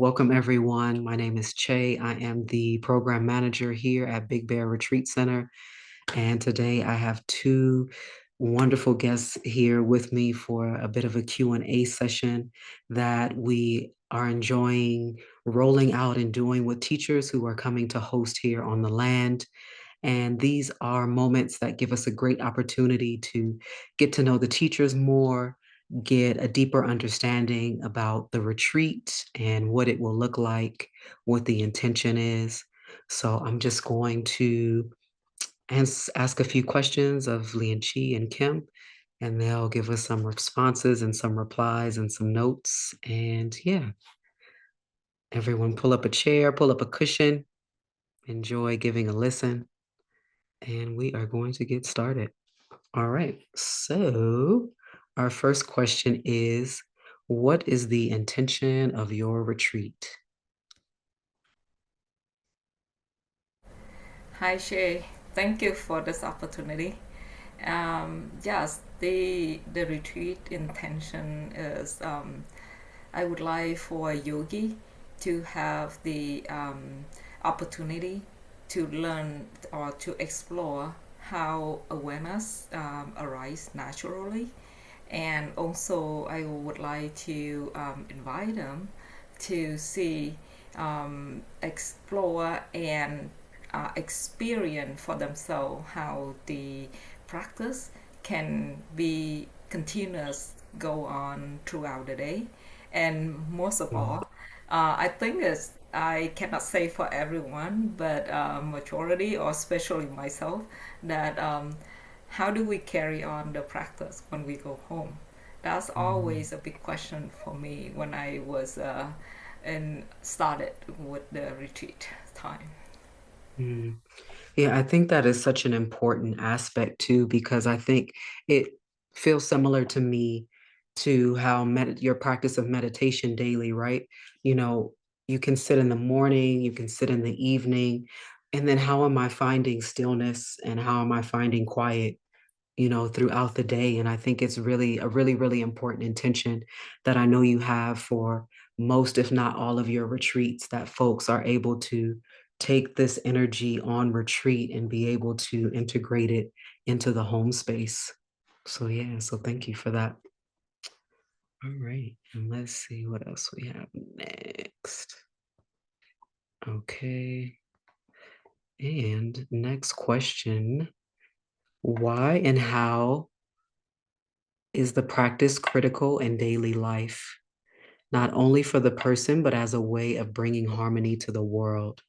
welcome everyone. My name is Che. I am the program manager here at Big Bear Retreat Center. And today I have two wonderful guests here with me for a bit of a Q&A session that we are enjoying rolling out and doing with teachers who are coming to host here on the land. And these are moments that give us a great opportunity to get to know the teachers more, get a deeper understanding about the retreat and what it will look like, what the intention is. So I'm just going to ask a few questions of Lee and Chi and Kim, and they'll give us some responses and some replies and some notes. And yeah, everyone pull up a chair, pull up a cushion, enjoy giving a listen, and we are going to get started. All right, so our first question is, what is the intention of your retreat? Hi Shay, thank you for this opportunity. Yes, the retreat intention is I would like for a yogi to have the opportunity to learn or to explore how awareness arises naturally, and also I would like to invite them to see, explore, and experience for themselves how the practice can be continuous, go on throughout the day. And most of Mm, all, I think it's I cannot say for everyone, but majority or especially myself, that how do we carry on the practice when we go home? That's mm, always a big question for me when I was and started with the retreat time. mm. Yeah, I think that is such an important aspect too, because I think it feels similar to me to how your practice of meditation daily, right? You know, you can sit in the morning, you can sit in the evening, and then how am I finding stillness and how am I finding quiet, throughout the day? And I think it's really a really, really important intention that I know you have for most, if not all of your retreats, that folks are able to take this energy on retreat and be able to integrate it into the home space. So yeah, so thank you for that. All right, and let's see what else we have next. Okay, and next question, why and how is the practice critical in daily life, not only for the person, but as a way of bringing harmony to the world?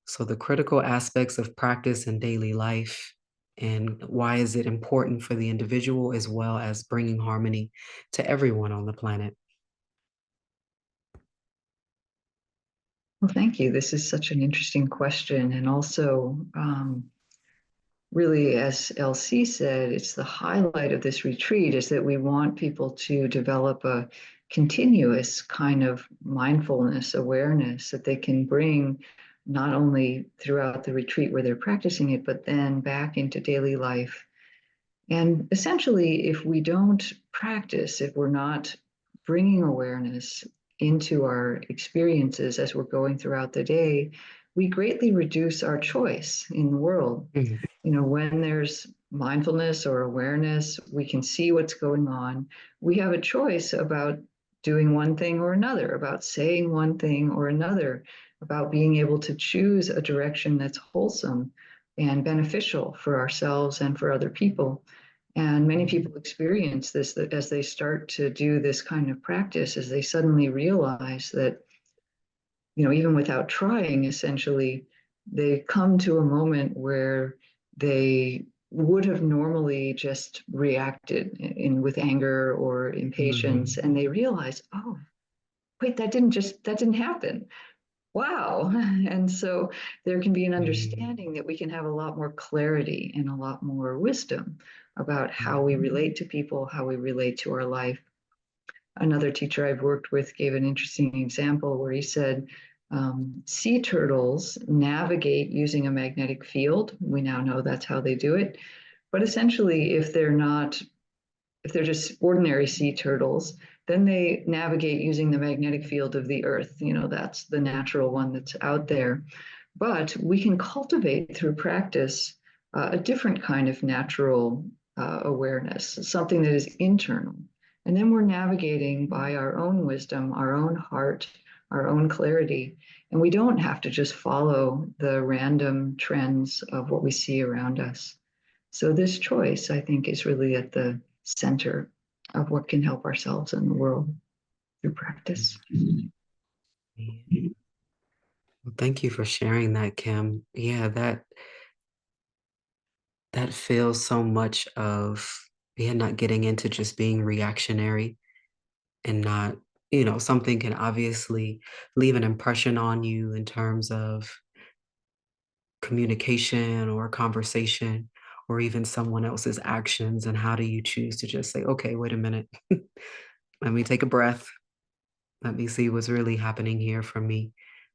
So, the critical aspects of practice in daily life, and why is it important for the individual as well as bringing harmony to everyone on the planet? Well, thank you. This is such an interesting question. And also, really, as LC said, it's the highlight of this retreat is that we want people to develop a continuous kind of mindfulness, awareness that they can bring not only throughout the retreat where they're practicing it, but then back into daily life. And essentially, if we don't practice, if we're not bringing awareness into our experiences as we're going throughout the day, we greatly reduce our choice in the world. Mhm, When there's mindfulness or awareness, we can see what's going on. We have a choice about doing one thing or another, about saying one thing or another, about being able to choose a direction that's wholesome and beneficial for ourselves and for other people. And many people experience this that as they start to do this kind of practice, as they suddenly realize that, even without trying, essentially, they come to a moment where they would have normally just reacted with anger or impatience, mhm, and they realize, oh, wait, that didn't happen. Wow. And so there can be an mhm, understanding that we can have a lot more clarity and a lot more wisdom about how we mhm, relate to people, how we relate to our life. Another teacher I've worked with gave an interesting example where he said, sea turtles navigate using a magnetic field. We now know that's how they do it. But essentially, if they're just ordinary sea turtles, Then they navigate using the magnetic field of the earth. That's the natural one that's out there. But we can cultivate through practice a different kind of natural awareness, something that is internal. And then we're navigating by our own wisdom, our own heart, our own clarity. And we don't have to just follow the random trends of what we see around us. So, this choice, I think, is really at the center of what can help ourselves and the world through practice. Yeah. Well, thank you for sharing that, Kim. Yeah, that feels so much of, yeah, not getting into just being reactionary and not, something can obviously leave an impression on you in terms of communication or conversation or even someone else's actions. And how do you choose to just say, okay, wait a minute, let me take a breath. Let me see what's really happening here for me,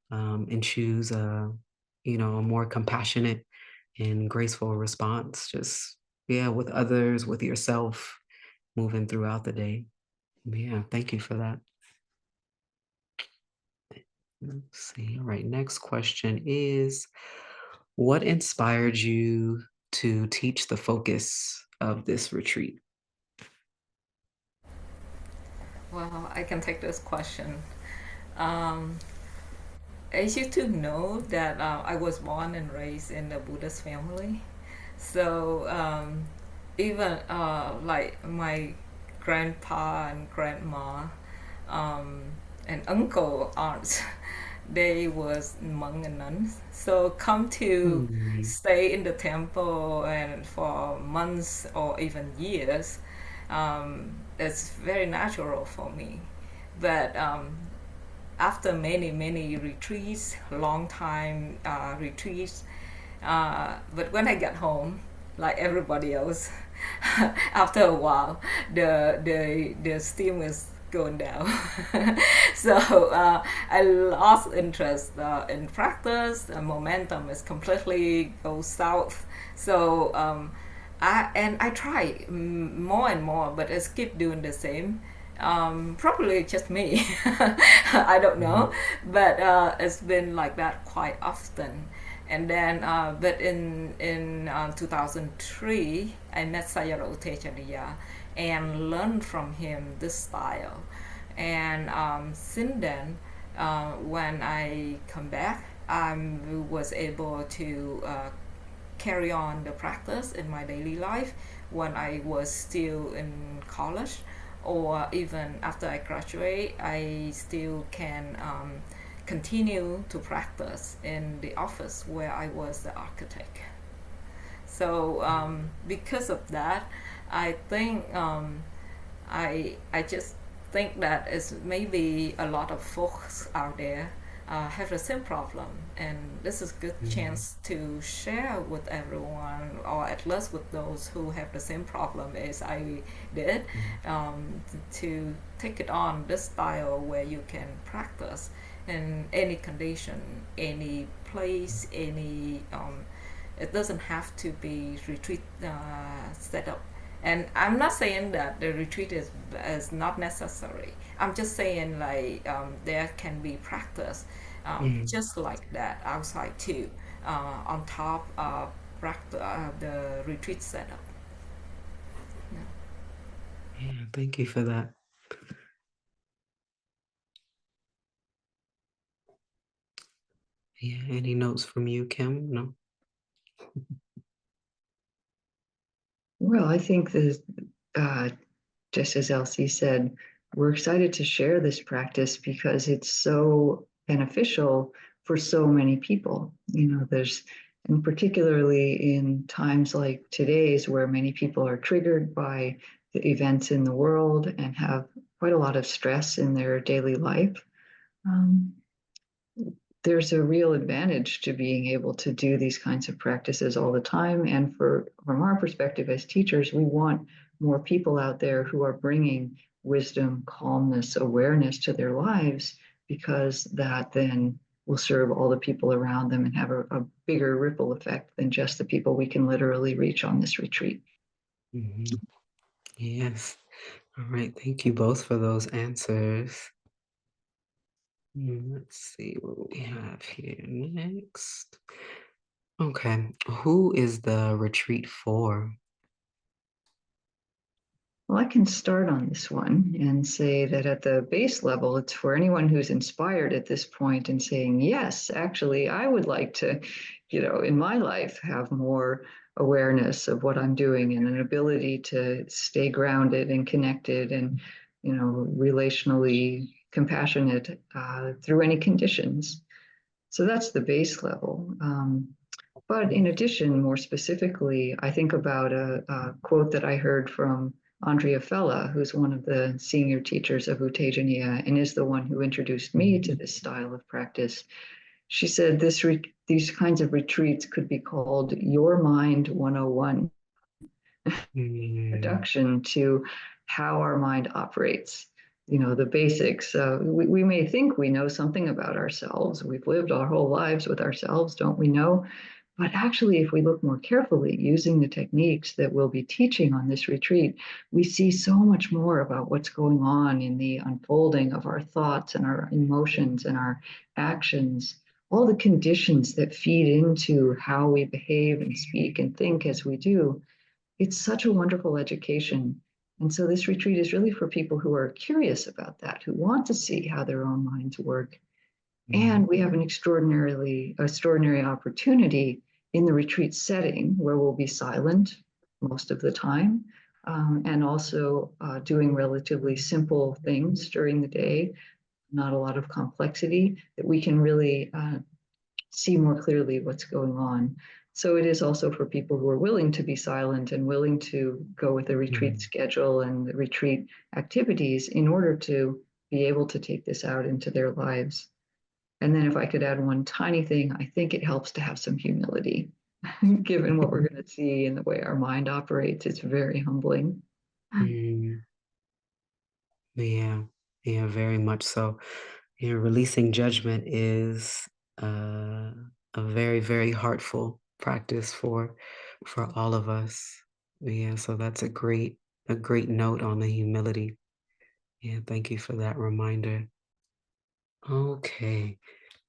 and choose a more compassionate and graceful response. Just, yeah, with others, with yourself, moving throughout the day. Yeah, thank you for that. Let's see. All right, next question is, what inspired you to teach the focus of this retreat? Well, I can take this question. Um, as you two know that I was born and raised in a Buddhist family, so even like my grandpa and grandma um, and uncle aunts, they was monk and nuns. So come to Hmm. stay in the temple and for months or even years, it's very natural for me. But after many retreats, long time retreats, but when I got home, like everybody else, after a while, the steam was going down. So I lost interest in practice. The momentum is completely go south. So I try more and more, but I keep doing the same. Probably just me. I don't know, but it's been like that quite often. And then, but in 2003, I met Sayadaw Tejaniya and learned from him this style. And since then, when I come back, I was able to carry on the practice in my daily life when I was still in college, or even after I graduate, I still can continue to practice in the office where I was the architect. So because of that, I think I just think that it's maybe a lot of folks out there have the same problem, and this is a good Mhm. chance to share with everyone, or at least with those who have the same problem as I did, to take it on this style where you can practice in any condition, any place, any it doesn't have to be retreat set up. And I'm not saying that the retreat is not necessary. I'm just saying like there can be practice Mhm. just like that outside too, on top of the retreat setup. Yeah. Yeah, thank you for that. Yeah, any notes from you, Kim? No? Well, I think that uh, just as Elsie said, we're excited to share this practice because it's so beneficial for so many people. And particularly in times like today's, where many people are triggered by the events in the world and have quite a lot of stress in their daily life. Um, there's a real advantage to being able to do these kinds of practices all the time. And from our perspective as teachers, we want more people out there who are bringing wisdom, calmness, awareness to their lives, because that then will serve all the people around them and have a bigger ripple effect than just the people we can literally reach on this retreat. Mhm. Yes. All right. Thank you both for those answers. Let's see what we have here next. Okay. Who is the retreat for? Well, I can start on this one and say that at the base level, it's for anyone who's inspired at this point and saying, yes, actually, I would like to, in my life, have more awareness of what I'm doing and an ability to stay grounded and connected and, relationally compassionate through any conditions. So that's the base level. But in addition, more specifically, I think about a quote that I heard from Andrea Fella, who's one of the senior teachers of Utejaniya and is the one who introduced me to this style of practice. She said these kinds of retreats could be called Your Mind 101, Mm, introduction to how our mind operates. The basics. We may think we know something about ourselves. We've lived our whole lives with ourselves, don't we know? But actually, if we look more carefully using the techniques that we'll be teaching on this retreat, we see so much more about what's going on in the unfolding of our thoughts and our emotions and our actions, all the conditions that feed into how we behave and speak and think as we do. It's such a wonderful education. And so this retreat is really for people who are curious about that, who want to see how their own minds work. mm, And we have an extraordinary opportunity in the retreat setting where we'll be silent most of the time, and also doing relatively simple things during the day, not a lot of complexity, that we can really see more clearly what's going on. So it is also for people who are willing to be silent and willing to go with the retreat mm, schedule and the retreat activities in order to be able to take this out into their lives. And then if I could add one tiny thing, I think it helps to have some humility, given what we're going to see and the way our mind operates. It's very humbling. mm. Yeah, yeah, very much so. Releasing judgment is uh, a very, very heartful practice for all of us. Yeah, so that's a great note on the humility. Yeah, thank you for that reminder. Okay.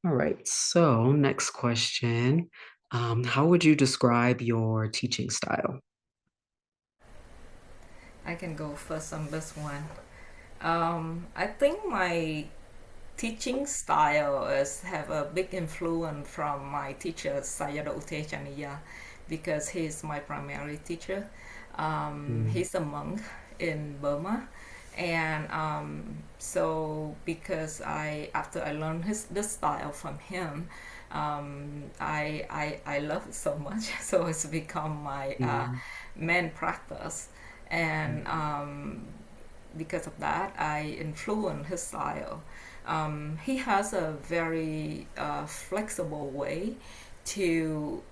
All right. So next question. How would you describe your teaching style? I can go first on this one. I think my teaching style is have a big influence from my teacher Sayadaw Utejaniya because he's my primary teacher. Mm, He's a monk in Burma, and so because I after I learned this style from him, I love it so much. So it's become my mm, main practice, and because of that, I influence his style. He has a very flexible way to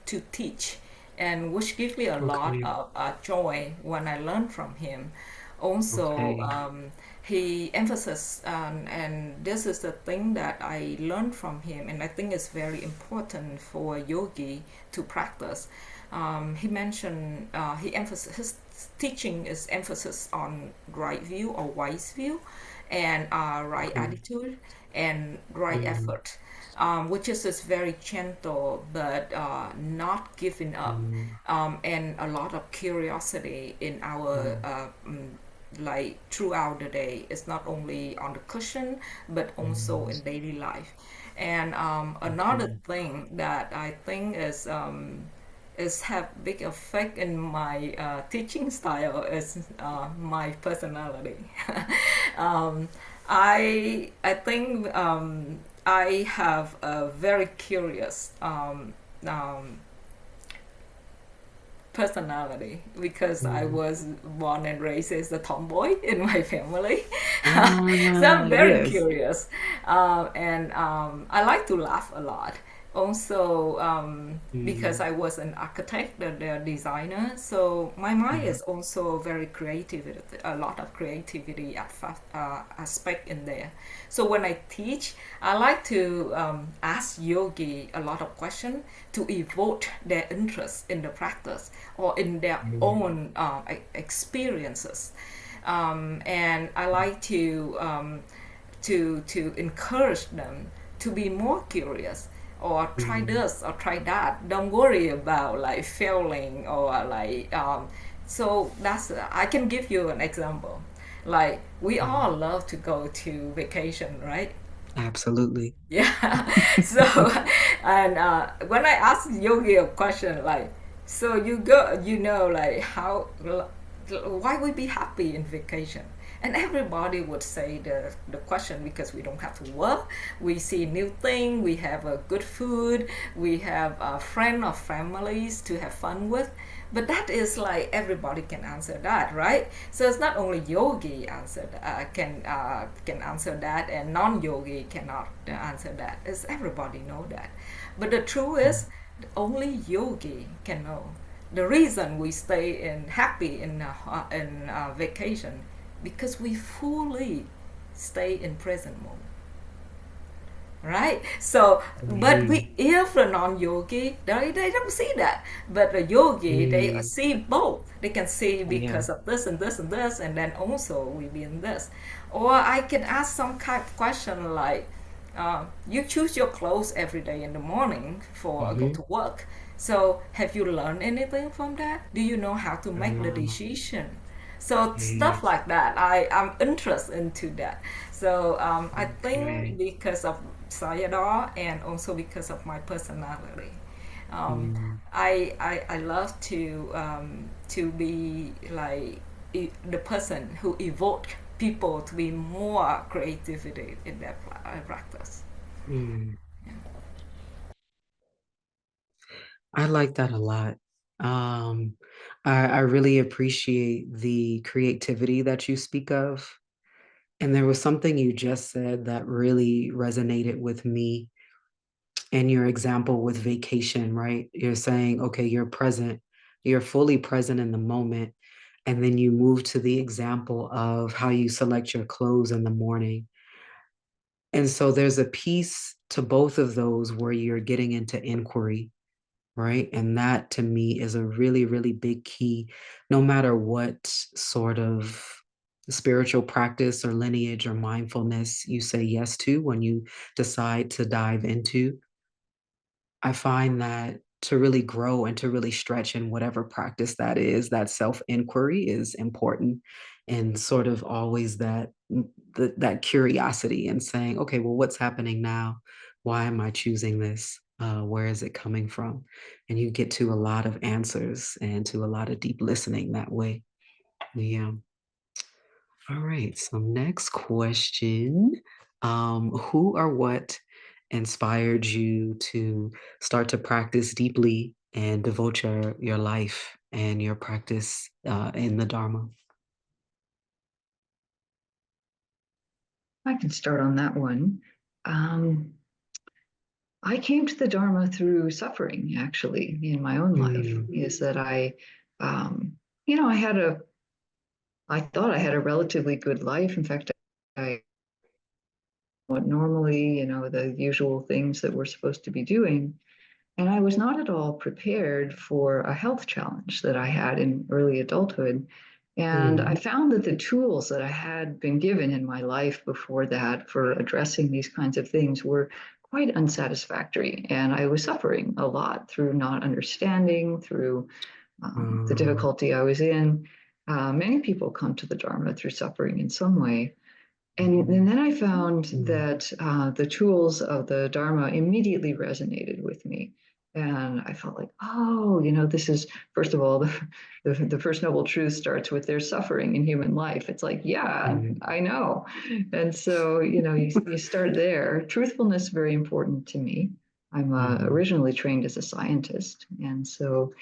to teach, and which gives me a lot okay. of joy when I learn from him. Also, Okay. he emphasizes, and this is the thing that I learned from him, and I think it's very important for a yogi to practice. He mentioned he emphasized his teaching is emphasis on right view or wise view, and right Okay. attitude and right Mm, effort, which is just very gentle but not giving up, mm, and a lot of curiosity in our mm, like throughout the day. It's not only on the cushion but also mm, in daily life. And another okay. thing that I think is have big effect in my teaching style is my personality. um, I think I have a very curious um, personality because I Mm. was born and raised as a tomboy in my family. So I'm very Yes. curious, and I like to laugh a lot. Also, because Mm, I was an architect and a designer, so my mind mhm, is also very creative, a lot of creativity aspect in there. So when I teach, I like to ask yogi a lot of questions to evoke their interest in the practice or in their mm, own experiences. And I like to encourage them to be more curious or try mm, this or try that. Don't worry about like failing or like so that's I can give you an example. Like we mm. all love to go to vacation, right? Absolutely. Yeah. So and when I ask yogi a question like, so you go, you know, like how, why we be happy in vacation? And everybody would say the question, because we don't have to work, we see new thing, we have a good food, we have a friend or families to have fun with. But that is like everybody can answer that, right? So it's not only yogi can answer that, and non-yogi cannot answer that. It's everybody know that. But the truth Mm, is, only yogi can know the reason we stay in happy in vacation, because we fully stay in present moment, right? So but mhm, we, if a non-yogi, they don't see that, but the yogi, they mm. see both. They can see Yeah. because of this and this and this, and then also we be in this. Or I can ask some kind of question like, you choose your clothes every day in the morning for go Hmm. to work, so have you learned anything from that? Do you know how to make the Um, decision? So stuff yes. like that, I'm interested into that. So I think Okay. because of Sayadaw and also because of my personality, um, Mm, I love to be like the person who evoke people to be more creativity in their practice. mm. I like that a lot. Um, I really appreciate the creativity that you speak of. And there was something you just said that really resonated with me in your example with vacation, right? You're saying, okay, you're present, you're fully present in the moment. And then you move to the example of how you select your clothes in the morning. And so there's a piece to both of those where you're getting into inquiry, right? And that to me is a really, really big key, no matter what sort of spiritual practice or lineage or mindfulness you say yes to when you decide to dive into. I find that to really grow and to really stretch in whatever practice that is, that self-inquiry is important, and sort of always that curiosity and saying, "Okay, well, what's happening now? Why am I choosing this? Where is it coming from?" And you get to a lot of answers and to a lot of deep listening that way. Yeah. All right. So next question. Who or what inspired you to start to practice deeply and devote your life and your practice in the Dharma? I can start on that one. Um, I came to the Dharma through suffering, actually, in my own life. Mm, Is that um, you know, I thought I had a relatively good life. In fact, I what normally, the usual things that we're supposed to be doing. And I was not at all prepared for a health challenge that I had in early adulthood. And I mm, found that the tools that I had been given in my life before that for addressing these kinds of things were quite unsatisfactory. And I was suffering a lot through not understanding, through the mm, difficulty I was in. Many people come to the Dharma through suffering in some way. And then I found mm, that the tools of the Dharma immediately resonated with me. And I felt like, oh, this is, first of all, the First Noble Truth starts with there's suffering in human life. It's like, yeah, mm, I know. And so, you start there. Truthfulness, very important to me. I'm mm, originally trained as a scientist. And so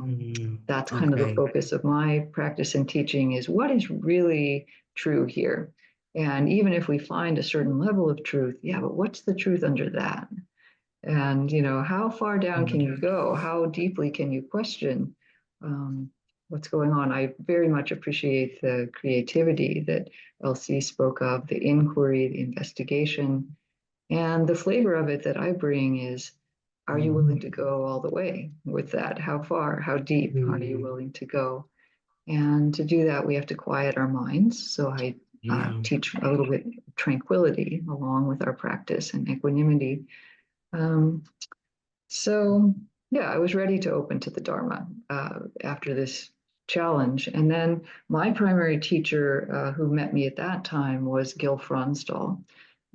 mm. that's kind of the Okay. focus of my practice and teaching is what is really true here. And even if we find a certain level of truth, yeah, but what's the truth under that? And, how far down can you Mhm. go? How deeply can you question what's going on? I very much appreciate the creativity that LC spoke of, the inquiry, the investigation, and the flavor of it that I bring is, are you willing to go all the way with that? How far? How deep are you Mhm. willing to go? And to do that, we have to quiet our minds. So I Yeah. teach a little bit of tranquility along with our practice and equanimity. Um, so, yeah, I was ready to open to the Dharma after this challenge. And then my primary teacher, who met me at that time, was Gil Fronsdal,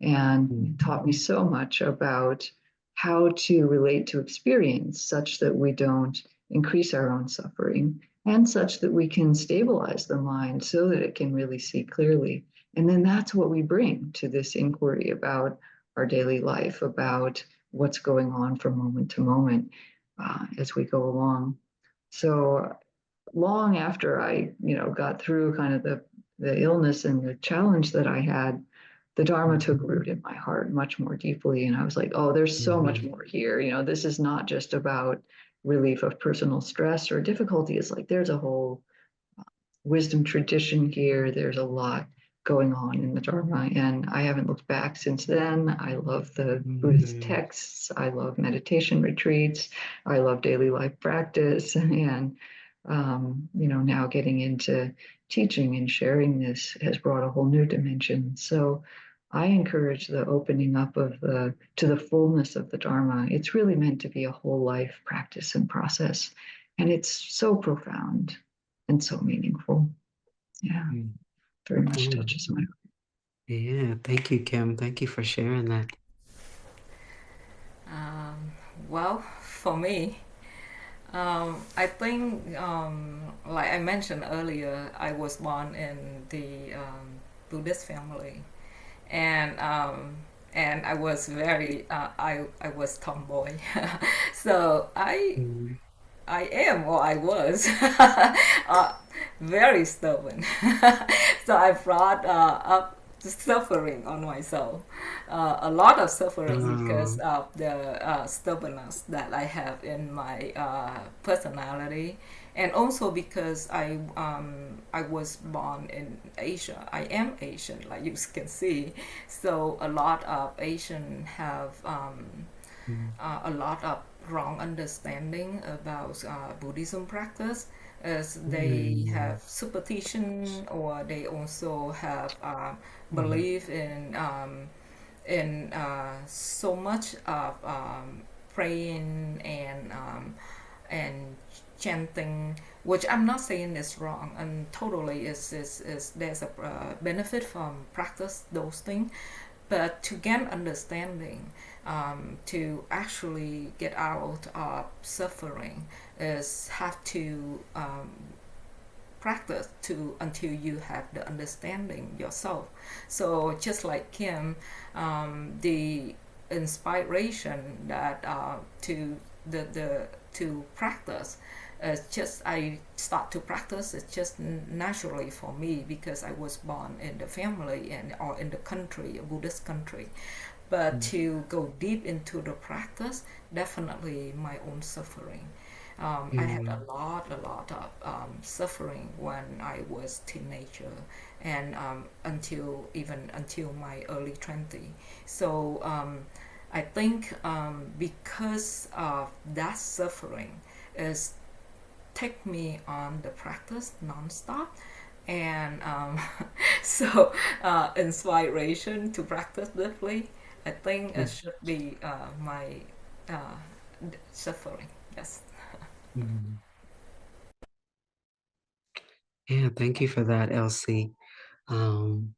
and Mhm. taught me so much about how to relate to experience such that we don't increase our own suffering and such that we can stabilize the mind so that it can really see clearly. And then that's what we bring to this inquiry about our daily life, about what's going on from moment to moment as we go along. So long after I, got through kind of the illness and the challenge that I had, the Dharma took Mhm. root in my heart much more deeply. And I was like, oh, there's so much Mhm. more here. This is not just about relief of personal stress or difficulty. It's like there's a whole wisdom tradition here. There's a lot going on in the Dharma, and I haven't looked back since then. I love the Buddhist Mhm. texts. I love meditation retreats. I love daily life practice, and now getting into teaching and sharing this has brought a whole new dimension. So. I encourage the opening up of the to the fullness of the Dharma. It's really meant to be a whole life practice and process, and it's so profound and so meaningful. Yeah, Mhm. very much Oh, touches my. yeah. Thank you, Kim. Thank you for sharing that. Um, well, for me, I think, like I mentioned earlier, I was born in the Buddhist family, and I was I was tomboy, so Mhm. I am or I was uh, very stubborn. So I brought up the suffering on myself, a lot of suffering because Oh. of the stubbornness that I have in my personality, and also because I was born in Asia. I am Asian, like you can see, so a lot of Asian have Mhm. a lot of wrong understanding about Buddhism practice, as they have Mhm. superstition, or they also have Mhm. belief in so much of praying and chanting, which I'm not saying is wrong, and totally is there's a benefit from practice those things, but to gain understanding, to actually get out of suffering, is have to practice to until you have the understanding yourself. So just like Kim, the inspiration that the to practice, just I start to practice it just naturally for me because I was born in the family and or in the country, a Buddhist country. But Mhm. to go deep into the practice, definitely my own suffering. I had Mhm. a lot of suffering when I was teenager, and until my early 20. So I think because of that suffering, is take me on the practice nonstop, and so inspiration to practice deeply. I think it should be my uh, suffering. Yes. Mhm. Yeah, thank you for that, Elsie. Um,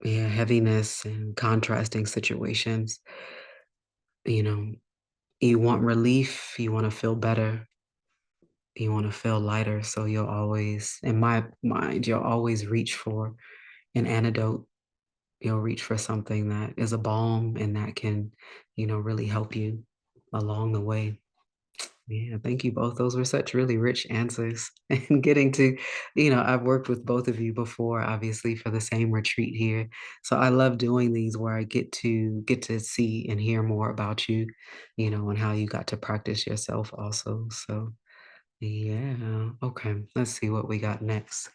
yeah, heaviness and contrasting situations. You know, you want relief, you want to feel better, you want to feel lighter. So you'll always, in my mind, you'll always reach for an antidote. You'll reach for something that is a balm and that can, really help you along the way. Yeah, thank you both. Those were such really rich answers. And getting to, I've worked with both of you before, obviously, for the same retreat here. So I love doing these where I get to see and hear more about you, and how you got to practice yourself also. So yeah. Okay. Let's see what we got next.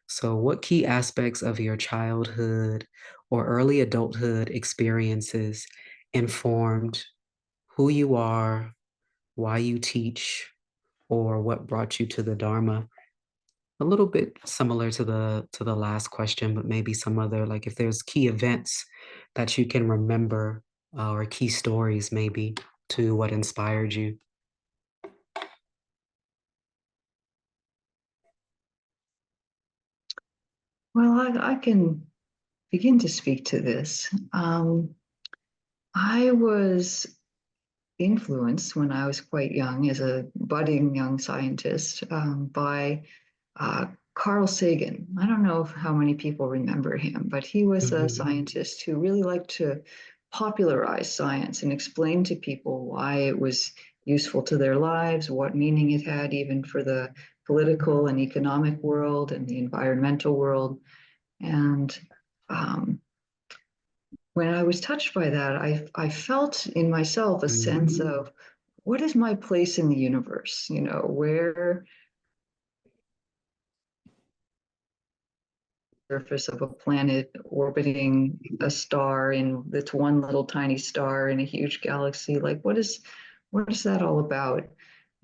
So what key aspects of your childhood or early adulthood experiences informed who you are, why you teach, or what brought you to the Dharma? A little bit similar to the last question, but maybe some other, like if there's key events that you can remember, or key stories maybe to what inspired you. Well, I can begin to speak to this. I was influenced when I was quite young as a budding young scientist by uh, Carl Sagan. I don't know how many people remember him, but he was a Mhm, scientist who really liked to popularize science and explain to people why it was useful to their lives, what meaning it had, even for the political and economic world and the environmental world. And um, when I was touched by that, I felt in myself a sense mhm, of what is my place in the universe? Where surface of a planet orbiting a star in that's one little tiny star in a huge galaxy. Like what is that all about?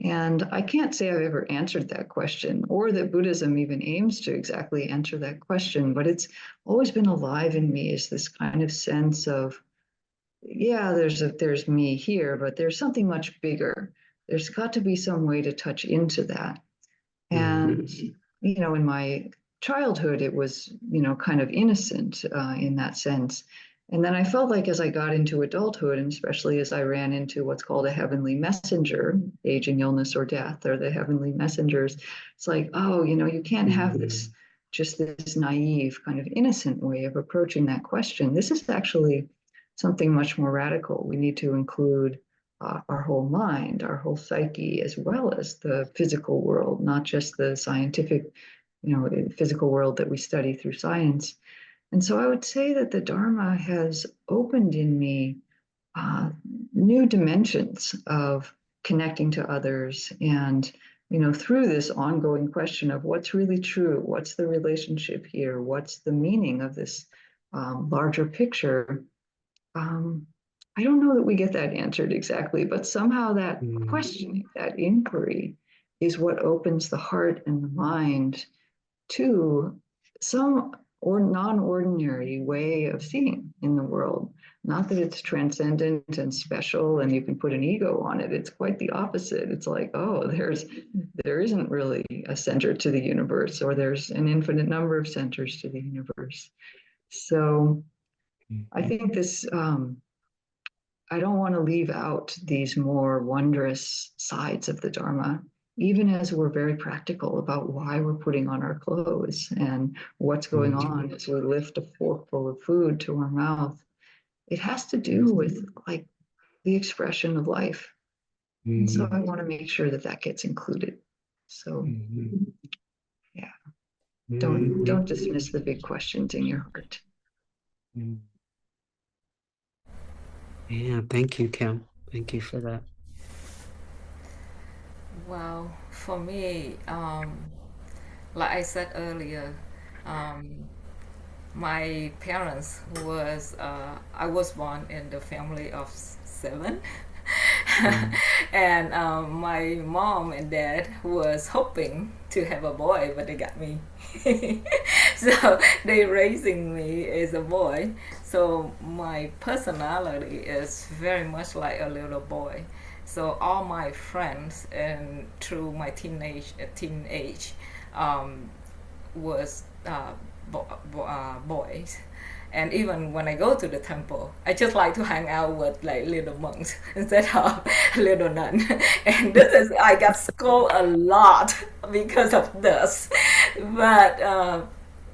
And I can't say I've ever answered that question or that Buddhism even aims to exactly answer that question, but it's always been alive in me is this kind of sense of, yeah, there's me here, but there's something much bigger. There's got to be some way to touch into that. And, mhm, in my childhood, it was, kind of innocent in that sense. And then I felt like as I got into adulthood, and especially as I ran into what's called a heavenly messenger, aging, illness, or death, or the heavenly messengers, it's like, oh, you can't have this mhm, just this naive kind of innocent way of approaching that question. This is actually something much more radical. We need to include our whole mind, our whole psyche, as well as the physical world, not just the scientific, physical world that we study through science. And so I would say that the Dharma has opened in me uh, new dimensions of connecting to others and through this ongoing question of what's really true, what's the relationship here, what's the meaning of this larger picture. um, I don't know that we get that answered exactly, but somehow that mhm, questioning, that inquiry, is what opens the heart and the mind to some or non-ordinary way of seeing in the world. Not that it's transcendent and special and you can put an ego on it. It's quite the opposite. It's like, oh, there isn't really a center to the universe, or there's an infinite number of centers to the universe. So I mhm, think I don't want to leave out these more wondrous sides of the Dharma, even as we're very practical about why we're putting on our clothes and what's going mhm, on as we lift a forkful of food to our mouth. It has to do with like the expression of life. And so I mhm, want to make sure that that gets included. So mhm, yeah, don't mhm, dismiss the big questions in your heart. mhm. Yeah, thank you, Kim. Thank you for that. Well, for me, like I said earlier, um, my parents was I was born in the family of seven, Mm, and my mom and dad was hoping to have a boy, but they got me. So they raising me as a boy. So my personality is very much like a little boy. So all my friends and through my teenage was boys. And even when I go to the temple, I just like to hang out with like little monks instead of little nun. And this is I got scolded a lot because of this, but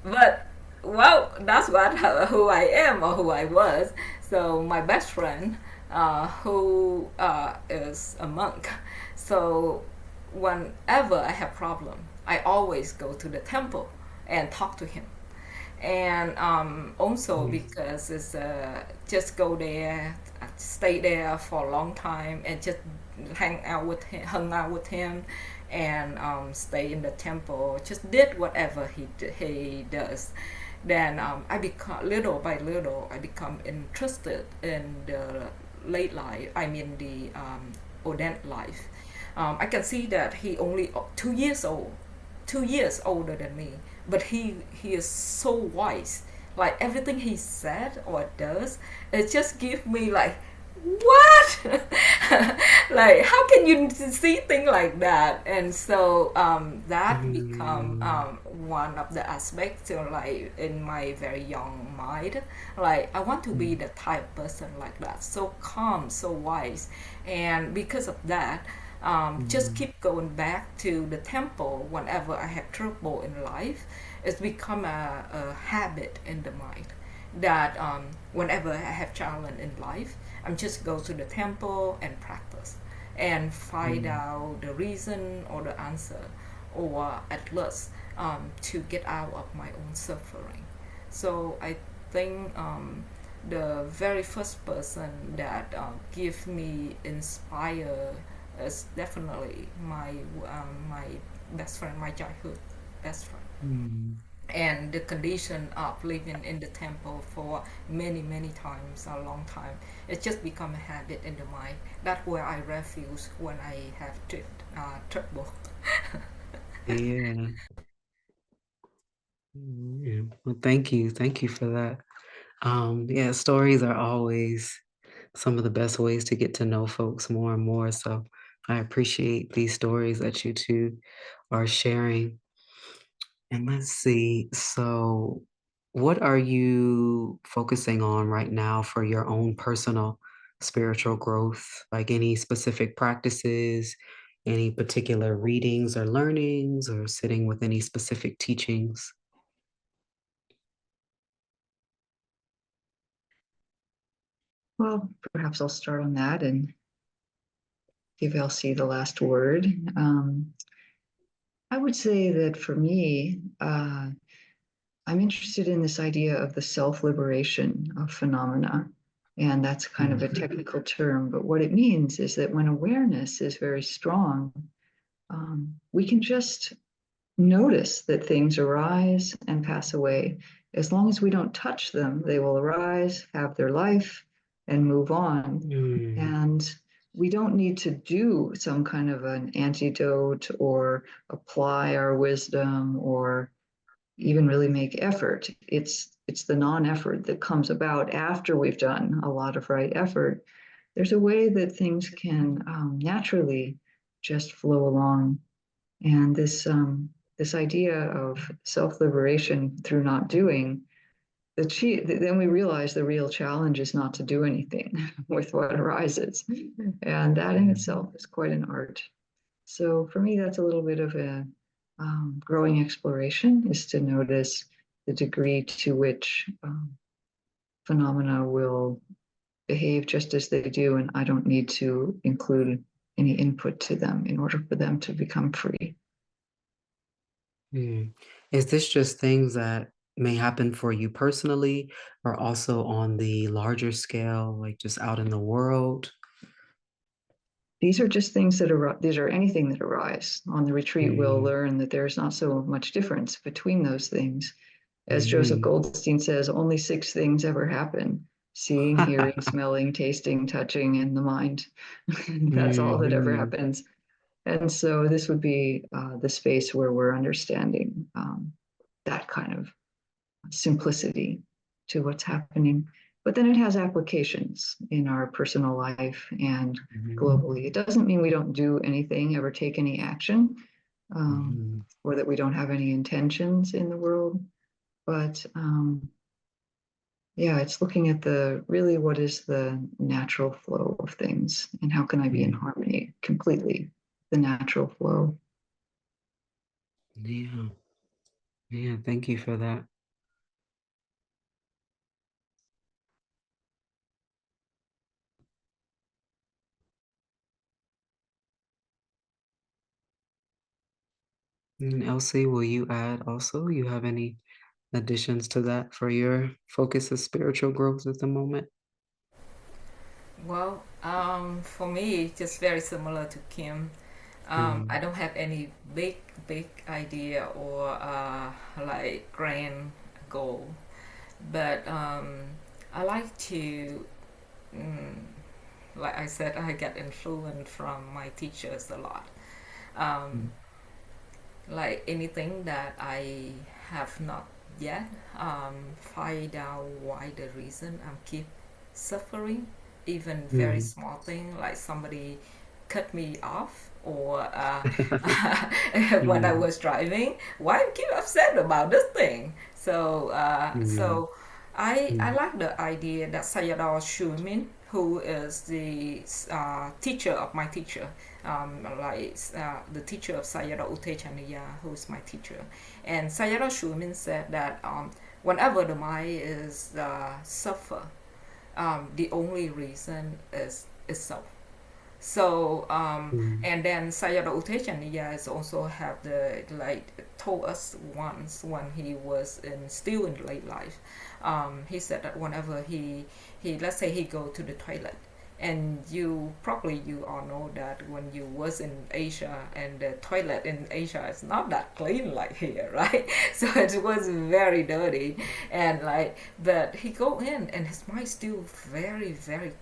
but well, that's what who I am or who I was. So my best friend, who is a monk, So whenever I have problem, I always go to the temple and talk to him. And also Mm, because it's just go there, stay there for a long time, and just hung out with him, and stay in the temple. Just did whatever he does. Then I become little by little. I become interested in the late life. I mean the Odent life. I can see that he only 2 years old, 2 years older than me, but he is so wise. Like everything he said or does, it just gives me like, what? Like how can you see things like that? And so that become mm, one of the aspects like in my very young mind. Like I want to be mm, the type person like that, so calm, so wise. And because of that, just mm, keep going back to the temple whenever I have trouble in life. It's become a habit in the mind that whenever I have challenge in life, I'm just go to the temple and practice and find mm, out the reason or the answer, or at least to get out of my own suffering. So I think the very first person that give me inspire is definitely my best friend, my childhood best friend. mm. And the condition of living in the temple for many times, a long time, it just become a habit in the mind. That's where I refuge when I have trouble. Yeah. Yeah. Well, thank you for that. Yeah, stories are always some of the best ways to get to know folks more and more. So I appreciate these stories that you two are sharing. And let's see. So, what are you focusing on right now for your own personal spiritual growth? Like any specific practices, any particular readings or learnings, or sitting with any specific teachings? Well, perhaps I'll start on that and give Elsie the last word. I would say that for me, I'm interested in this idea of the self liberation of phenomena. And that's kind of a Mm, technical term, but what it means is that when awareness is very strong, we can just notice that things arise and pass away. As long as we don't touch them, they will arise, have their life, and move on. mm, And we don't need to do some kind of an antidote or apply our wisdom or even really make effort. It's the non-effort that comes about after we've done a lot of right effort. There's a way that things can naturally just flow along, and this idea of self-liberation through not doing, then we realize the real challenge is not to do anything with what arises, and that in mm, itself is quite an art. So for me, that's a little bit of a growing exploration, is to notice the degree to which phenomena will behave just as they do, and I don't need to include any input to them in order for them to become free. mm. Is this just things that may happen for you personally, or also on the larger scale, like just out in the world? These are just things that arise, these are anything that arise. On the retreat, we'll Mm, learn that there's not so much difference between those things. As Joseph mhm. Goldstein says, only six things ever happen: seeing, hearing, smelling, tasting, touching, and the mind. That's all that ever Mhm, happens. And so this would be the space where we're understanding that kind of simplicity to what's happening. But then it has applications in our personal life and mhm, globally. It doesn't mean we don't do anything, ever take any action, mhm, or that we don't have any intentions in the world. But yeah, it's looking at the really what is the natural flow of things and how can I be in mm. harmony completely, the natural flow. Yeah, yeah, thank you for that. And Elsie, will you add also? You have any additions to that for your focus of spiritual growth at the moment? Well, for me, just very similar to Kim. I Mm, don't have any big idea or like grand goal, but I like to, mm, like I said, I get influence from my teachers a lot. Um, mm, like anything that I have not yet find out why the reason I'm keep suffering, even very mm. small thing like somebody cut me off or when I Mm, was driving, why I keep upset about this thing. So mm, I mm, like the idea that Sayadaw Shumin, who is the teacher of my teacher, the teacher of Sayadaw Utechaniya, who is my teacher. And Sayadaw Shumin said that whenever the mind is suffer, the only reason is itself. So mm, and then Sayadaw Utechaniya is also have the like told us once when he was still in late life. He said that whenever he let's say he go to the toilet, and you all know that when you was in Asia and the toilet in Asia is not that clean like here, right? So it was very dirty, and like but he go in and his mind still very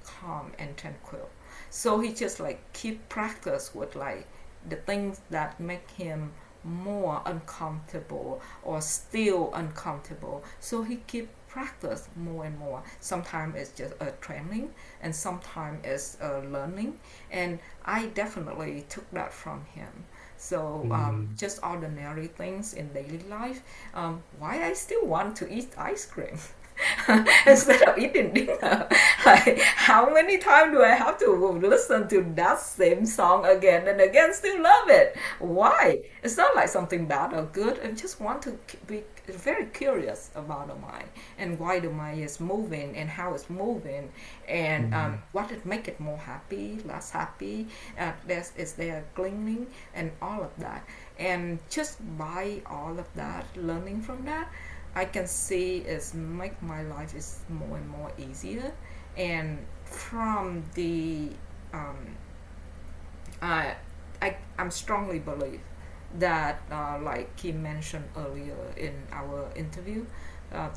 calm and tranquil. So he just like keep practice with like the things that make him more uncomfortable or still uncomfortable. So he keep practice more and more. Sometimes it's just a training and sometimes it's a learning. And I definitely took that from him. So mm. just ordinary things in daily life. Why I still want to eat ice cream? Instead of eating dinner. Like, how many times do I have to listen to that same song again and again? Still love it. Why? It's not like something bad or good. I just want to be very curious about the mind and why the mind is moving and how it's moving and Mm, what it make it more happy, less happy. Is there clinging and all of that. And just by all of that, learning from that, I can see is make my life is more and more easier. And from the um, I, I'm strongly believe that like Kim mentioned earlier in our interview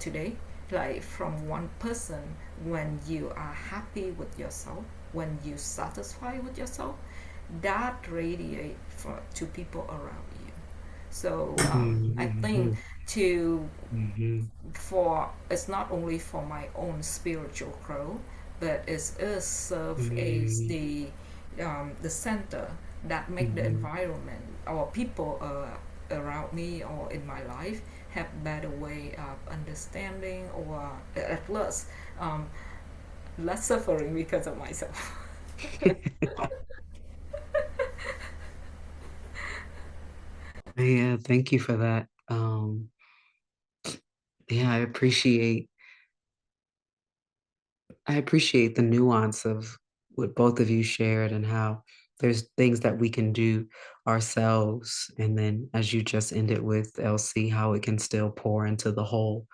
today, like from one person, when you are happy with yourself, when you satisfy with yourself, that radiate to people around you. So I mm, think mhm, to mhm, for it's not only for my own spiritual growth, but it is serve as mhm, the center that make the mhm. environment or people around me or in my life have better way of understanding or at least um, less suffering because of myself. Yeah, thank you for that. Yeah, I appreciate the nuance of what both of you shared and how there's things that we can do ourselves. And then as you just ended with LC, how it can still pour into the whole,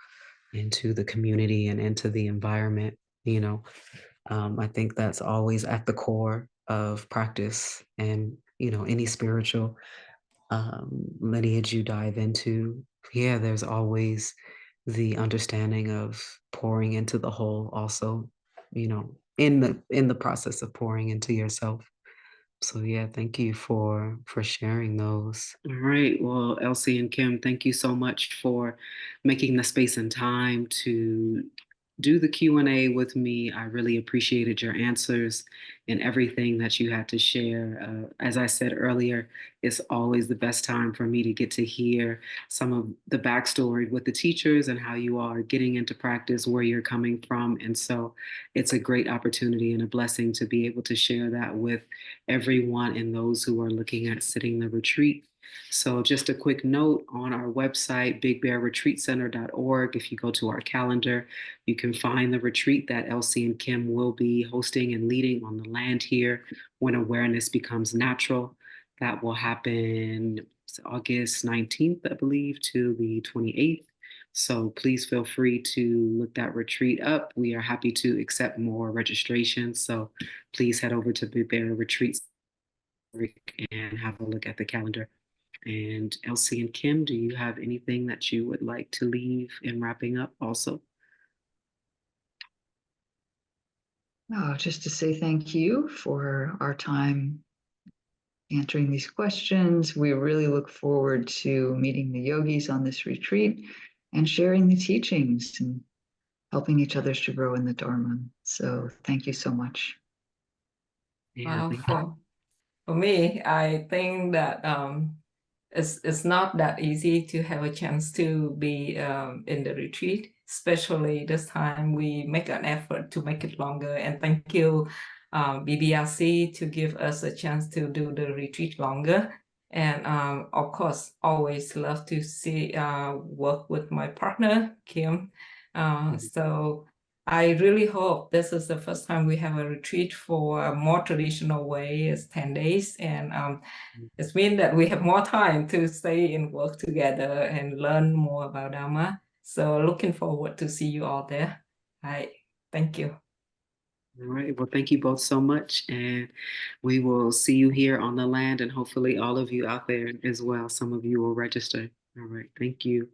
into the community and into the environment, you know. I think that's always at the core of practice and, any spiritual lineage you dive into, yeah, there's always the understanding of pouring into the whole also, in the process of pouring into yourself. So yeah, thank you for sharing those. All right. Well, Elsie and Kim, thank you so much for making the space and time to do the Q&A with me. I really appreciated your answers and everything that you had to share. As I said earlier, it's always the best time for me to get to hear some of the backstory with the teachers and how you are getting into practice, where you're coming from. And so it's a great opportunity and a blessing to be able to share that with everyone and those who are looking at sitting the retreat. So, just a quick note on our website, bigbearretreatcenter.org. If you go to our calendar, you can find the retreat that Elsie and Kim will be hosting and leading on the land here when awareness becomes natural. That will happen August 19th, I believe, to the 28th. So please feel free to look that retreat up. We are happy to accept more registrations. So please head over to Big Bear Retreats and have a look at the calendar. And Elsie and Kim, do you have anything that you would like to leave in wrapping up also? Oh, just to say thank you for our time answering these questions. We really look forward to meeting the yogis on this retreat and sharing the teachings and helping each other to grow in the Dharma. So thank you so much. Yeah, Uh, thank for for me, I think that it's not that easy to have a chance to be in the retreat, especially this time we make an effort to make it longer. And thank you, BBRC, to give us a chance to do the retreat longer. And of course, always love to see work with my partner, Kim. you. So I really hope this is the first time we have a retreat for a more traditional way, it's 10 days. And it means that we have more time to stay and work together and learn more about Dharma. So looking forward to see you all there. Hi, thank you. All right. Well, thank you both so much. And we will see you here on the land and hopefully all of you out there as well. Some of you will register. All right. Thank you.